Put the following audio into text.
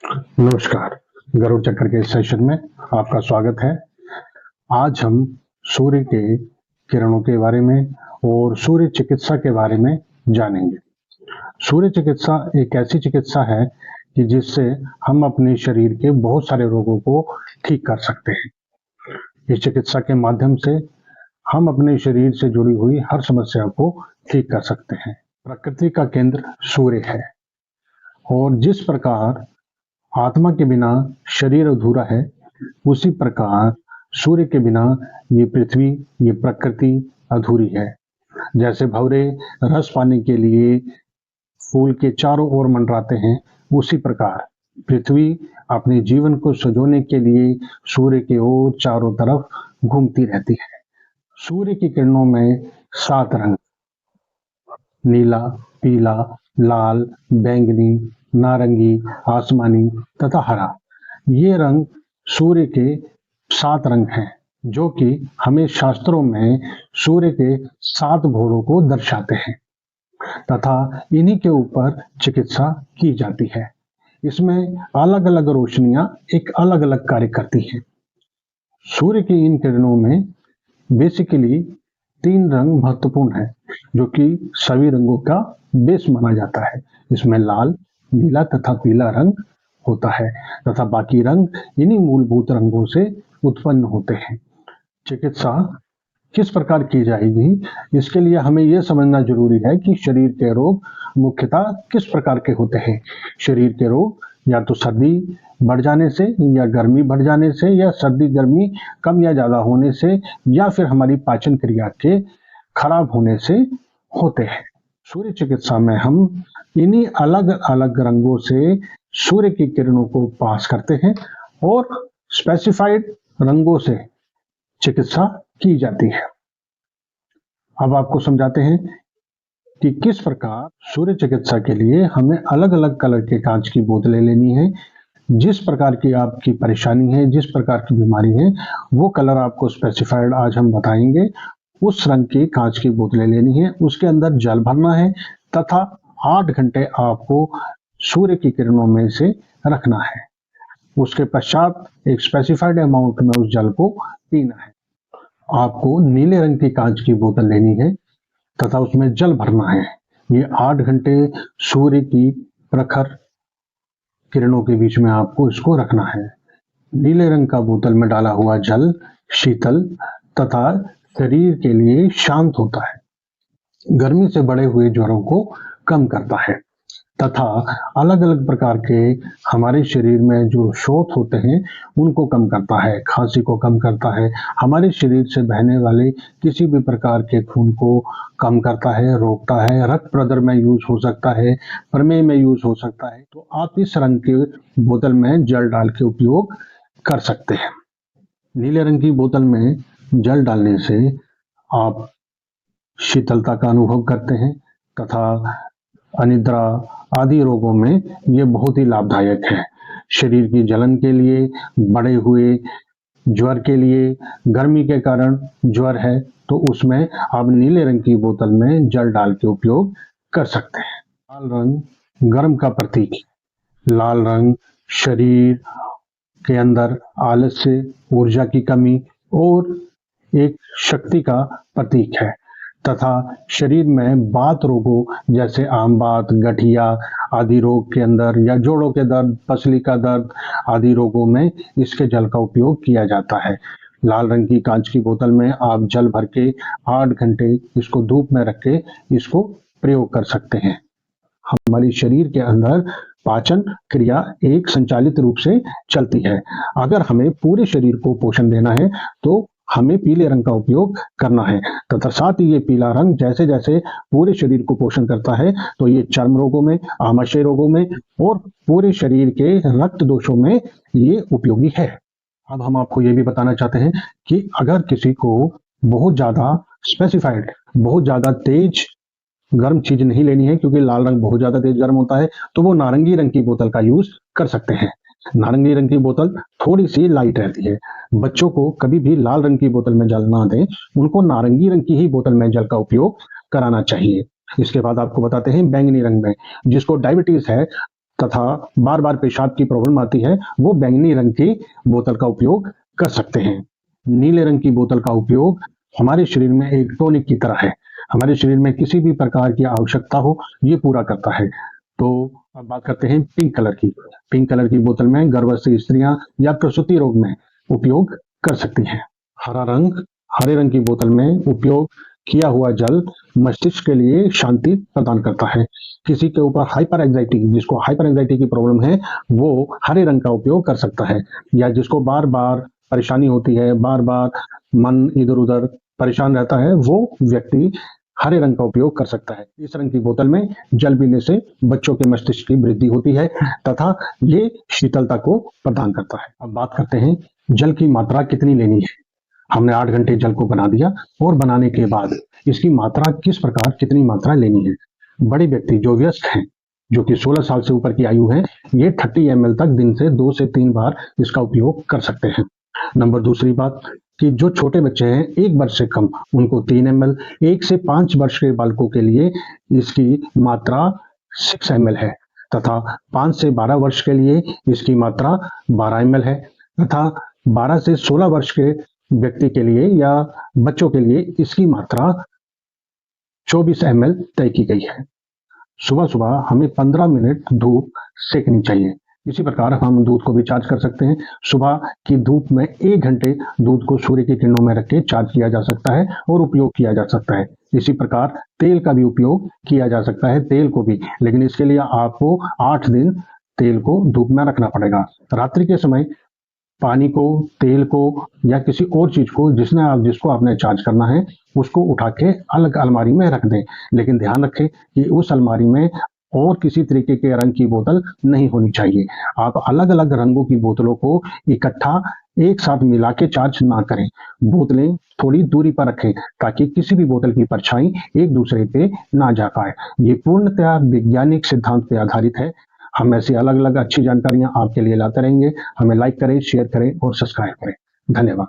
नमस्कार। गरुड़ चक्र के इस सेशन में आपका स्वागत है। आज हम सूर्य के किरणों के बारे में और सूर्य चिकित्सा के बारे में जानेंगे। सूर्य चिकित्सा एक ऐसी चिकित्सा है कि जिससे हम अपने शरीर के बहुत सारे रोगों को ठीक कर सकते हैं। इस चिकित्सा के माध्यम से हम अपने शरीर से जुड़ी हुई हर समस्या को ठीक कर सकते हैं। प्रकृति का केंद्र सूर्य है और जिस प्रकार आत्मा के बिना शरीर अधूरा है, उसी प्रकार सूर्य के बिना ये पृथ्वी, ये प्रकृति अधूरी है। जैसे भंवरे रस पाने के लिए फूल के चारों ओर मंडराते हैं, उसी प्रकार पृथ्वी अपने जीवन को संजोने के लिए सूर्य के ओर चारों तरफ घूमती रहती है। सूर्य की किरणों में 7 रंग, नीला, पीला, लाल, बैंगनी, नारंगी, आसमानी तथा हरा, ये रंग सूर्य के 7 रंग हैं, जो कि हमें शास्त्रों में सूर्य के 7 घोड़ों को दर्शाते हैं तथा इन्हीं के ऊपर चिकित्सा की जाती है। इसमें अलग अलग रोशनियां एक अलग अलग कार्य करती हैं। सूर्य की इन किरणों में बेसिकली 3 रंग महत्वपूर्ण है, जो कि सभी रंगों का बेस माना जाता है। इसमें लाल, नीला तथा पीला रंग होता है तथा बाकी रंग इन्हीं मूलभूत रंगों से उत्पन्न होते हैं। चिकित्सा किस प्रकार की जाएगी, इसके लिए हमें यह समझना जरूरी है कि शरीर के रोग मुख्यतः किस प्रकार के होते हैं। शरीर के रोग या तो सर्दी बढ़ जाने से, या गर्मी बढ़ जाने से, या सर्दी गर्मी कम या ज्यादा होने से, या फिर हमारी पाचन क्रिया के खराब होने से होते हैं। सूर्य चिकित्सा में हम इन्हीं अलग अलग रंगों से सूर्य की किरणों को पास करते हैं और स्पेसिफाइड रंगों से चिकित्सा की जाती है। अब आपको समझाते हैं कि किस प्रकार सूर्य चिकित्सा के लिए हमें अलग अलग कलर के कांच की बोतलें लेनी है। जिस प्रकार की आपकी परेशानी है, जिस प्रकार की बीमारी है, वो कलर आपको स्पेसिफाइड आज हम बताएंगे। उस रंग की कांच की बोतलें लेनी है, उसके अंदर जल भरना है तथा 8 घंटे आपको सूर्य की किरणों में से रखना है। उसके पश्चात एक स्पेसिफाइड अमाउंट में उस जल को पीना है। आपको नीले रंग की कांच की बोतल लेनी है तथा उसमें जल भरना है। ये 8 घंटे सूर्य की प्रखर किरणों के बीच में आपको इसको रखना है। नीले रंग का बोतल में डाला हुआ जल शीतल तथा शरीर के लिए शांत होता है, गर्मी से बढ़े हुए ज्वरों को कम करता है तथा अलग अलग प्रकार के हमारे शरीर में जो शोथ होते हैं उनको कम करता है, खांसी को कम करता है, हमारे शरीर से बहने वाले किसी भी प्रकार के खून को कम करता है, रोकता है। रक्त प्रदर में यूज हो सकता है, प्रमेह में यूज हो सकता है। तो आप इस रंग के बोतल में जल डाल के उपयोग कर सकते हैं। नीले रंग की बोतल में जल डालने से आप शीतलता का अनुभव करते हैं तथा अनिद्रा आदि रोगों में ये बहुत ही लाभदायक है। शरीर की जलन के लिए, बढ़े हुए ज्वर के लिए, गर्मी के कारण ज्वर है तो उसमें आप नीले रंग की बोतल में जल डाल के उपयोग कर सकते हैं। लाल रंग गर्म का प्रतीक है। लाल रंग शरीर के अंदर आलस्य, ऊर्जा की कमी और एक शक्ति का प्रतीक है तथा शरीर में वात रोगों जैसे आम वात, गठिया आदि रोग के अंदर, या जोड़ों के दर्द, पसली का दर्द आदि रोगों में इसके जल का उपयोग किया जाता है। लाल रंग की कांच की बोतल में आप जल भर के 8 घंटे इसको धूप में रख के इसको प्रयोग कर सकते हैं। हमारी शरीर के अंदर पाचन क्रिया एक संचालित रूप से चलती है। अगर हमें पूरे शरीर को पोषण देना है तो हमें पीले रंग का उपयोग करना है तथा साथ ही ये पीला रंग जैसे जैसे पूरे शरीर को पोषण करता है तो ये चर्म रोगों में, आमाशय रोगों में और पूरे शरीर के रक्त दोषों में ये उपयोगी है। अब हम आपको ये भी बताना चाहते हैं कि अगर किसी को बहुत ज्यादा स्पेसिफाइड, बहुत ज्यादा तेज गर्म चीज नहीं लेनी है, क्योंकि लाल रंग बहुत ज्यादा तेज गर्म होता है, तो वो नारंगी रंग की बोतल का यूज कर सकते हैं। नारंगी रंग की बोतल थोड़ी सी लाइट रहती है। बच्चों को कभी भी लाल रंग की बोतल में जल ना दें, उनको नारंगी रंग की ही बोतल में जल का उपयोग कराना चाहिए। इसके बाद आपको बताते हैं बैंगनी रंग में, जिसको डायबिटीज है तथा बार बार पेशाब की प्रॉब्लम आती है, वो बैंगनी रंग की बोतल का उपयोग कर सकते हैं। नीले रंग की बोतल का उपयोग हमारे शरीर में एक टॉनिक की तरह है। हमारे शरीर में किसी भी प्रकार की आवश्यकता हो, ये पूरा करता है। तो अब बात करते हैं पिंक कलर की। पिंक कलर की बोतल में गर्भवती स्त्रियां या प्रसूति रोग में उपयोग कर सकती हैं। हरा रंग, हरे रंग की बोतल में उपयोग किया हुआ जल मस्तिष्क के लिए शांति प्रदान करता है। किसी के ऊपर हाइपर एंजाइटी, जिसको हाइपर एंजाइटी की प्रॉब्लम है, वो हरे रंग का उपयोग कर सकता है। या जिसको बार बार परेशानी होती है, बार बार मन इधर उधर परेशान रहता है, वो व्यक्ति हरे रंग का उपयोग कर सकता है। इस रंग की बोतल में जल पीने से बच्चों के मस्तिष्क की वृद्धि होती है तथा ये शीतलता को प्रदान करता है। अब बात करते हैं जल की मात्रा कितनी लेनी है। हमने 8 घंटे जल को बना दिया और बनाने के बाद इसकी मात्रा किस प्रकार, कितनी मात्रा लेनी है। बड़े व्यक्ति जो वयस्क हैं, जो कि 16 साल से ऊपर की आयु है, ये 30 ml तक दिन से 2 से 3 बार इसका उपयोग कर सकते हैं। नंबर दूसरी बात कि जो छोटे बच्चे हैं 1 वर्ष से कम, उनको 3 ml, 1 से 5 वर्ष के बालकों के लिए इसकी मात्रा 6 ml है तथा 5 से 12 वर्ष के लिए इसकी मात्रा 12 ml है तथा 12 से 16 वर्ष के व्यक्ति के लिए या बच्चों के लिए इसकी मात्रा 24 ml तय की गई है। सुबह सुबह हमें 15 मिनट धूप सेकनी चाहिए। इसी प्रकार हम दूध को भी चार्ज कर सकते हैं। सुबह की धूप में 1 घंटे दूध को सूर्य की किरणों में रख के चार्ज किया जा सकता है और उपयोग किया जा सकता है। इसी प्रकार तेल का भी उपयोग किया जा सकता है, तेल को भी, लेकिन इसके लिए आपको 8 दिन तेल को धूप में रखना पड़ेगा। रात्रि के समय पानी को, तेल को या किसी और चीज को जिसको आपने चार्ज करना है, उसको उठा के अलग अलमारी में रख दें। लेकिन ध्यान रखें कि उस अलमारी में और किसी तरीके के रंग की बोतल नहीं होनी चाहिए। आप अलग अलग रंगों की बोतलों को इकट्ठा एक साथ मिला के चार्ज ना करें। बोतलें थोड़ी दूरी पर रखें ताकि किसी भी बोतल की परछाई एक दूसरे पे ना जा पाए। ये पूर्णतः वैज्ञानिक सिद्धांत पे आधारित है। हम ऐसी अलग अलग अच्छी जानकारियां आपके लिए लाते रहेंगे। हमें लाइक करें, शेयर करें और सब्सक्राइब करें। धन्यवाद।